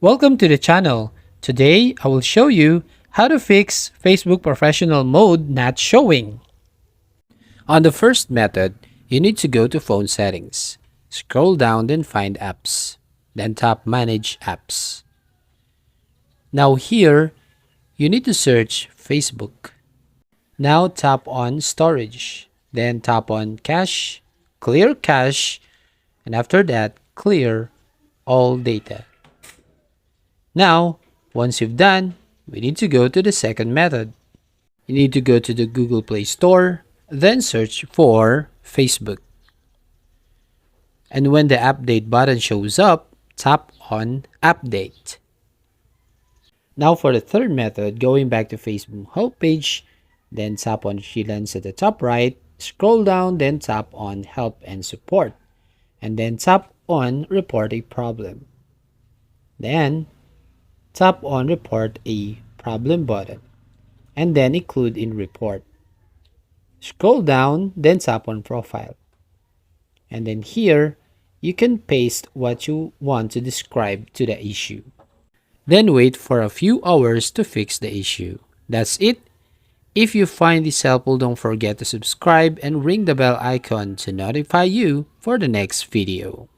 Welcome to the channel. Today, I will show you how to fix Facebook Professional mode not showing. On the first method, you need to go to Phone Settings. Scroll down, then find Apps. Then tap Manage Apps. Now here, you need to search Facebook. Now tap on Storage. Then tap on Cache, Clear Cache, and after that, clear all data. Now, once you've done, we need to go to the second method. You need to go to the Google Play Store, then search for Facebook. And when the update button shows up, tap on Update. Now for the third method, going back to Facebook homepage, then tap on Freelance at the top right, scroll down, then tap on Help and Support, and then tap on Report a Problem. Then tap on Report a Problem button, and then include in Report. Scroll down, then tap on Profile. And then here, you can paste what you want to describe to the issue. Then wait for a few hours to fix the issue. That's it. If you find this helpful, don't forget to subscribe and ring the bell icon to notify you for the next video.